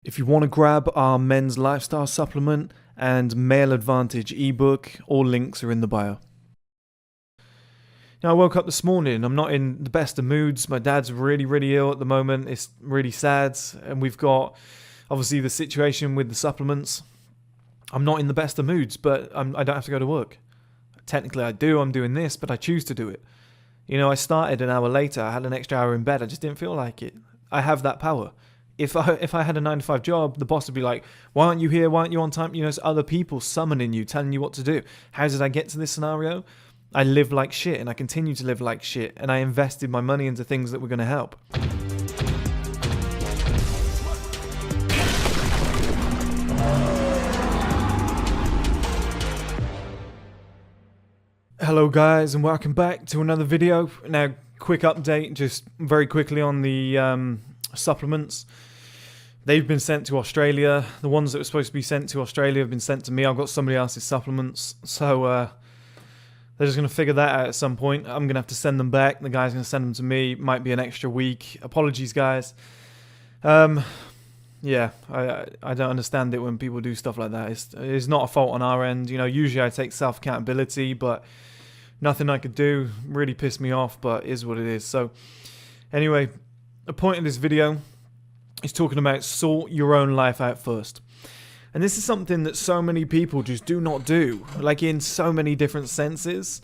If you want to grab our men's lifestyle supplement and male advantage ebook, all links are in the bio. Now, I woke up this morning. I'm not in the best of moods. My dad's really ill at the moment. It's really sad. And we've got, obviously, the situation with the supplements. I'm not in the best of moods, but I don't have to go to work. Technically, I do. I'm doing this, but I choose to do it. You know, I started an hour later. I had an extra hour in bed. I just didn't feel like it. I have that power. If I had a 9-to-5 job, the boss would be like, why aren't you here? Why aren't you on time? You know, it's other people summoning you, telling you what to do. How did I get to this scenario? I live like shit, and I continue to live like shit, and I invested my money into things that were going to help. Hello guys, and welcome back to another video. Now, quick update, just very quickly on the supplements. They've been sent to Australia. The ones that were supposed to be sent to Australia have been sent to me. I've got somebody else's supplements, so they're just going to figure that out at some point. I'm going to have to send them back. The guy's going to send them to me. Might be an extra week. Apologies, guys. Yeah, I don't understand it when people do stuff like that. It's not a fault on our end. You know, usually I take self-accountability, but nothing I could do. Really pissed me off, but is what it is. So, anyway, the point of this video is talking about sort your own life out first. And this is something that so many people just do not do, like in so many different senses.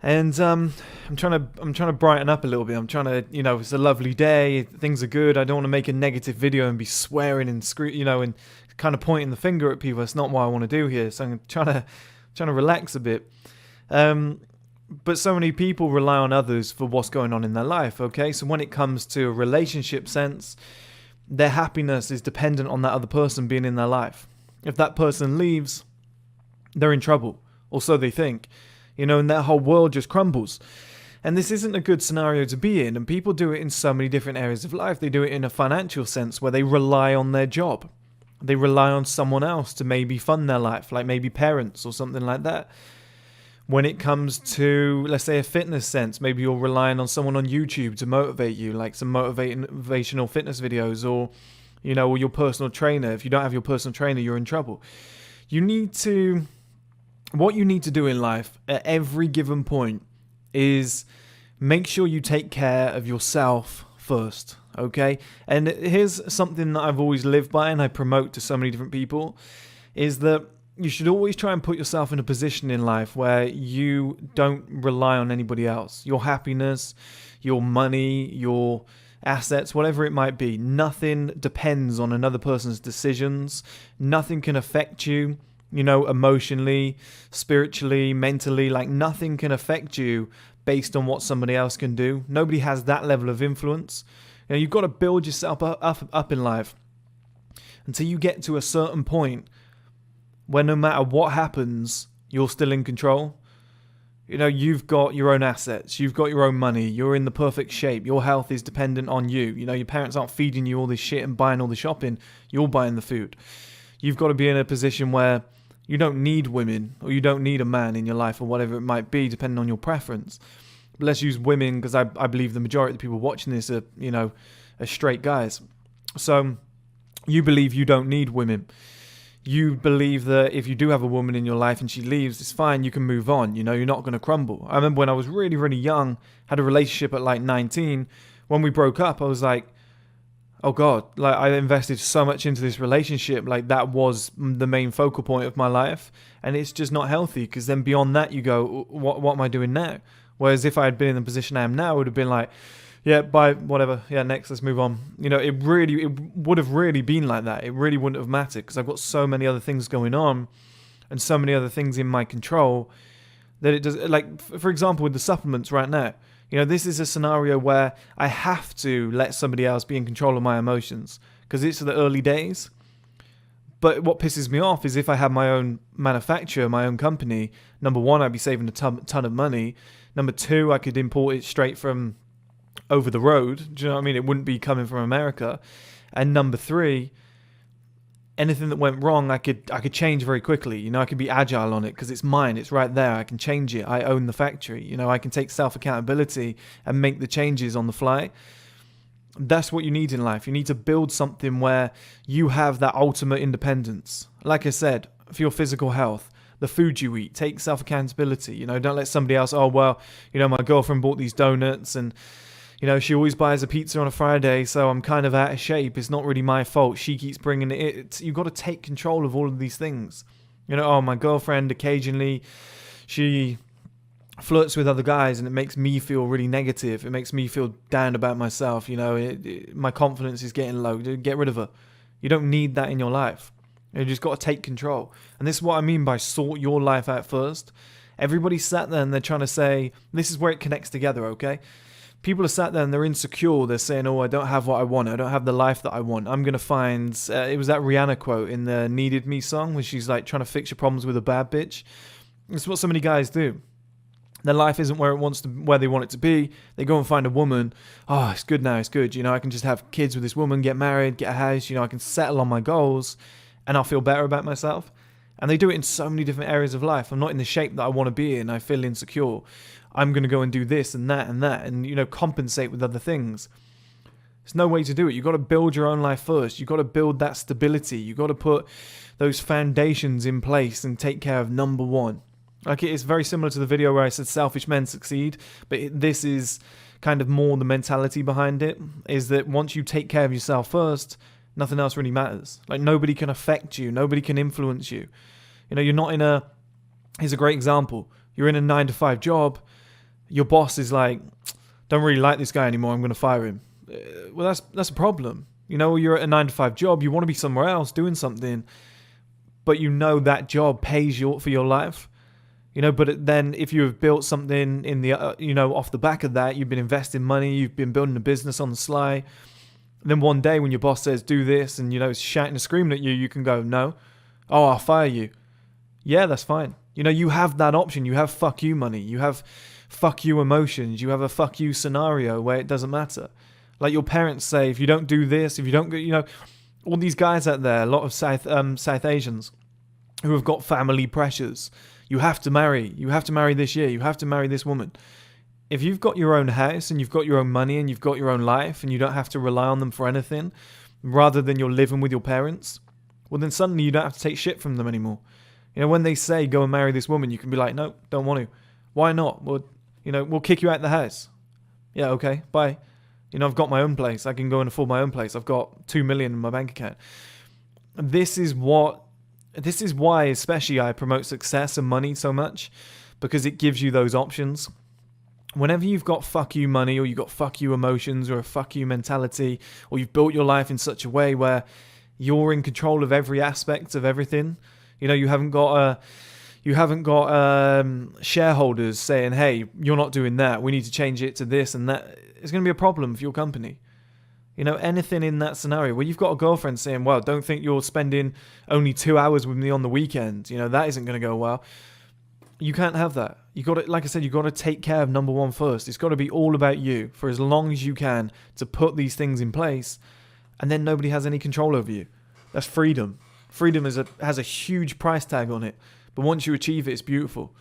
And I'm trying to brighten up a little bit. I'm trying to, you know, it's a lovely day, things are good. I don't want to make a negative video and be swearing and and kind of pointing the finger at people. That's not what I want to do here. So I'm trying to relax a bit. But so many people rely on others for what's going on in their life. Okay, so when it comes to a relationship sense, their happiness is dependent on that other person being in their life. If that person leaves, they're in trouble, or so they think. You know, and their whole world just crumbles. And this isn't a good scenario to be in, and people do it in so many different areas of life. They do it in a financial sense where they rely on their job. They rely on someone else to maybe fund their life, like maybe parents or something like that. When it comes to, let's say, a fitness sense, maybe you're relying on someone on YouTube to motivate you, like some motivational fitness videos, or, you know, or your personal trainer. If you don't have your personal trainer, you're in trouble. What you need to do in life at every given point is make sure you take care of yourself first, okay? And here's something that I've always lived by and I promote to so many different people, is that you should always try and put yourself in a position in life where you don't rely on anybody else. Your happiness, your money, your assets, whatever it might be, nothing depends on another person's decisions. Nothing can affect you, you know, emotionally, spiritually, mentally. Like, nothing can affect you based on what somebody else can do. Nobody has that level of influence. You know, you've got to build yourself up in life until you get to a certain point where no matter what happens, you're still in control. You know, you've got your own assets, you've got your own money, you're in the perfect shape, your health is dependent on you. You know, your parents aren't feeding you all this shit and buying all the shopping, you're buying the food. You've got to be in a position where you don't need women, or you don't need a man in your life, or whatever it might be, depending on your preference. But let's use women, because I believe the majority of the people watching this are, you know, are straight guys. So you believe you don't need women. You believe that if you do have a woman in your life and she leaves, it's fine, you can move on. You know, you're not going to crumble. I remember when I was really young, had a relationship at like 19. When we broke up, I was like, oh God, like I invested so much into this relationship. Like that was the main focal point of my life. And it's just not healthy, because then beyond that, you go, what am I doing now? Whereas if I had been in the position I am now, it would have been like, yeah, bye, whatever. Yeah, next, let's move on. You know, it would have really been like that. It really wouldn't have mattered, because I've got so many other things going on and so many other things in my control that it does. Like, for example, with the supplements right now, you know, this is a scenario where I have to let somebody else be in control of my emotions, because it's the early days. But what pisses me off is if I had my own manufacturer, my own company, number one, I'd be saving a ton of money. Number two, I could import it straight from over the road. Do you know what I mean? It wouldn't be coming from America. And number three, anything that went wrong, I could change very quickly. You know, I could be agile on it because it's mine. It's right there. I can change it. I own the factory. You know, I can take self-accountability and make the changes on the fly. That's what you need in life. You need to build something where you have that ultimate independence. Like I said, for your physical health, the food you eat, take self-accountability. You know, don't let somebody else, oh, well, you know, my girlfriend bought these donuts and, you know, she always buys a pizza on a Friday, so I'm kind of out of shape. It's not really my fault. She keeps bringing it. You've got to take control of all of these things. You know, oh, my girlfriend occasionally, she flirts with other guys and it makes me feel really negative. It makes me feel down about myself. You know, my confidence is getting low. Get rid of her. You don't need that in your life. You just got to take control. And this is what I mean by sort your life out first. Everybody sat there and they're trying to say, this is where it connects together, okay? People are sat there and they're insecure. They're saying, oh, I don't have what I want. I don't have the life that I want. I'm going to find... it was that Rihanna quote in the Needed Me song where she's like trying to fix your problems with a bad bitch. It's what so many guys do. Their life isn't where they want it to be. They go and find a woman. Oh, it's good now. It's good. You know, I can just have kids with this woman, get married, get a house. You know, I can settle on my goals and I'll feel better about myself. And they do it in so many different areas of life. I'm not in the shape that I want to be in. I feel insecure. I'm going to go and do this and that and, you know, compensate with other things. There's no way to do it. You've got to build your own life first. You've got to build that stability. You've got to put those foundations in place and take care of number one. Like, it's very similar to the video where I said selfish men succeed, but this is kind of more the mentality behind it, is that once you take care of yourself first, nothing else really matters. Like, nobody can affect you. Nobody can influence you. You know, you're not in a... Here's a great example. You're in a 9-to-5 job. Your boss is like, don't really like this guy anymore. I'm going to fire him. Well, that's a problem. You know, you're at a 9-to-5 job. You want to be somewhere else doing something, but you know that job pays you for your life. You know, but then if you have built something in the, you know, off the back of that, you've been investing money, you've been building a business on the sly. Then one day when your boss says, do this, and, you know, shouting and screaming at you, you can go, no. Oh, I'll fire you. Yeah, that's fine. You know, you have that option. You have fuck you money. You have fuck you emotions. You have a fuck you scenario where it doesn't matter. Like your parents say, if you don't do this, if you don't, you know, all these guys out there, a lot of South Asians who have got family pressures. You have to marry. You have to marry this year. You have to marry this woman. If you've got your own house and you've got your own money and you've got your own life and you don't have to rely on them for anything, rather than you're living with your parents, well, then suddenly you don't have to take shit from them anymore. You know, when they say, go and marry this woman, you can be like, no, don't want to. Why not? Well, you know, we'll kick you out the house. Yeah, okay, bye. You know, I've got my own place. I can go and afford my own place. I've got 2 million in my bank account. This is why, especially, I promote success and money so much, because it gives you those options. Whenever you've got fuck you money, or you've got fuck you emotions, or a fuck you mentality, or you've built your life in such a way where you're in control of every aspect of everything. You know, you haven't got shareholders saying, hey, you're not doing that. We need to change it to this and that. It's going to be a problem for your company. You know, anything in that scenario where you've got a girlfriend saying, well, don't think you're spending only 2 hours with me on the weekend. You know, that isn't going to go well. You can't have that. You got to, like I said, you got to take care of number one first. It's got to be all about you for as long as you can to put these things in place, and then nobody has any control over you. That's freedom. Freedom has a huge price tag on it, but once you achieve it, it's beautiful.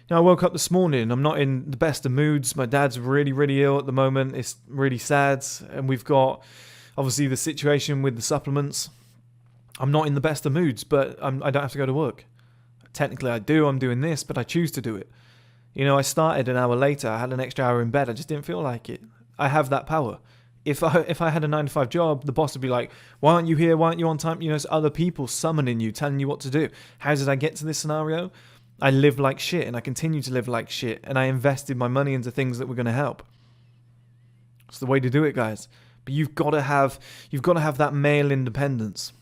You know, I woke up this morning. I'm not in the best of moods. My dad's really, really ill at the moment. It's really sad, and we've got obviously the situation with the supplements. I'm not in the best of moods, but I don't have to go to work. Technically, I do. I'm doing this, but I choose to do it. You know, I started an hour later. I had an extra hour in bed. I just didn't feel like it. I have that power. If I had a 9-to-5 job, the boss would be like, why aren't you here? Why aren't you on time? You know, it's other people summoning you, telling you what to do. How did I get to this scenario? I live like shit, and I continue to live like shit, and I invested my money into things that were going to help. It's the way to do it, guys. But you've got to have that male independence.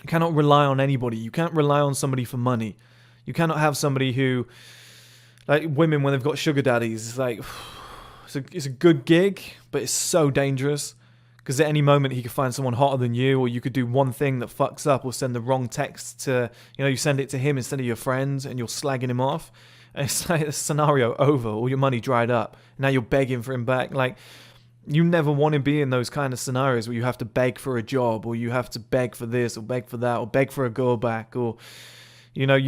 You cannot rely on anybody. You can't rely on somebody for money. You cannot have somebody who, like women when they've got sugar daddies, it's like, it's a good gig, but it's so dangerous. Because at any moment he could find someone hotter than you, or you could do one thing that fucks up, or send the wrong text to, you know, you send it to him instead of your friends, and you're slagging him off. And it's like a scenario over, all your money dried up. Now you're begging for him back. Like, you never want to be in those kind of scenarios where you have to beg for a job, or you have to beg for this, or beg for that, or beg for a girl back, or, you know,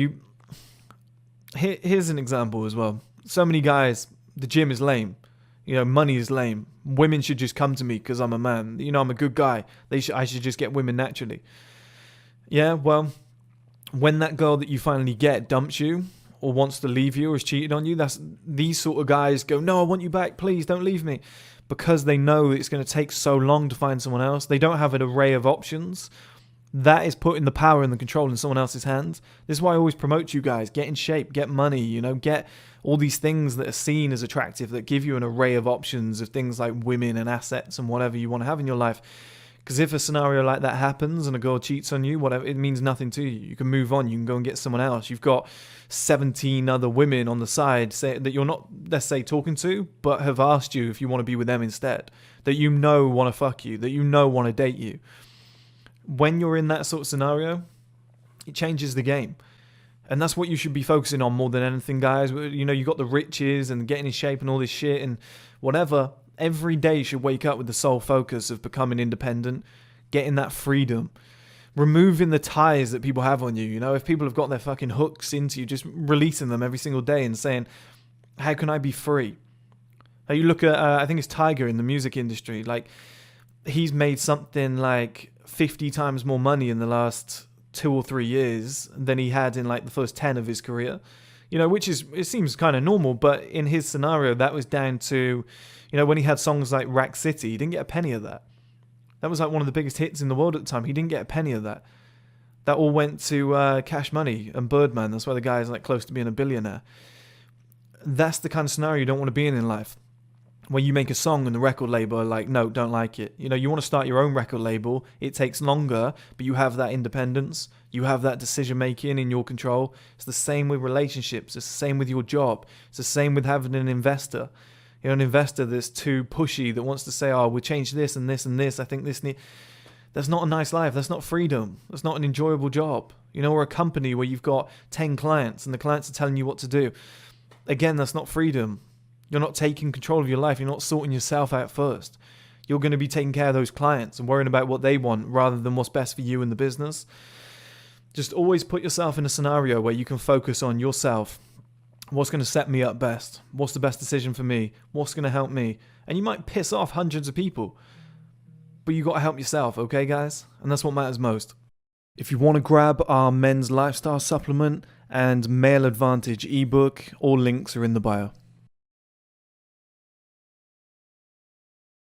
Here's an example as well. So many guys, the gym is lame. Money is lame. Women should just come to me because I'm a man. I'm a good guy. I should just get women naturally. Yeah, well, when that girl that you finally get dumps you or wants to leave you or is cheated on you, these sort of guys go, no, I want you back. Please don't leave me. Because they know it's going to take so long to find someone else. They don't have an array of options. That is putting the power and the control in someone else's hands. This is why I always promote you guys. Get in shape, get money, get all these things that are seen as attractive, that give you an array of options of things like women and assets and whatever you want to have in your life. Because if a scenario like that happens and a girl cheats on you, whatever, it means nothing to you. You can move on. You can go and get someone else. You've got 17 other women on the side that you're not, let's say, talking to, but have asked you if you want to be with them instead. That want to fuck you. That want to date you. When you're in that sort of scenario, it changes the game. And that's what you should be focusing on more than anything, guys. You got the riches and getting in shape and all this shit and whatever. Every day you should wake up with the sole focus of becoming independent, getting that freedom, removing the ties that people have on you. If people have got their fucking hooks into you, just releasing them every single day and saying, how can I be free? You look at, I think it's Tiger in the music industry. Like, he's made something like 50 times more money in the last 2 or 3 years than he had in like the first 10 of his career, it seems kind of normal, but in his scenario, that was down to, when he had songs like Rack City, he didn't get a penny of that. That was like one of the biggest hits in the world at the time. He didn't get a penny of that. That all went to Cash Money and Birdman. That's why the guy is like close to being a billionaire. That's the kind of scenario you don't want to be in life. Where you make a song and the record label are like, no, don't like it. You want to start your own record label. It takes longer, but you have that independence. You have that decision making in your control. It's the same with relationships. It's the same with your job. It's the same with having an investor. An investor that's too pushy, that wants to say, oh, we'll change this and this and this. I think this that's not a nice life. That's not freedom. That's not an enjoyable job. Or a company where you've got 10 clients and the clients are telling you what to do. Again, that's not freedom. You're not taking control of your life. You're not sorting yourself out first. You're going to be taking care of those clients and worrying about what they want rather than what's best for you in the business. Just always put yourself in a scenario where you can focus on yourself. What's going to set me up best? What's the best decision for me? What's going to help me? And you might piss off hundreds of people, but you got to help yourself, okay, guys? And that's what matters most. If you want to grab our men's lifestyle supplement and male advantage ebook, all links are in the bio.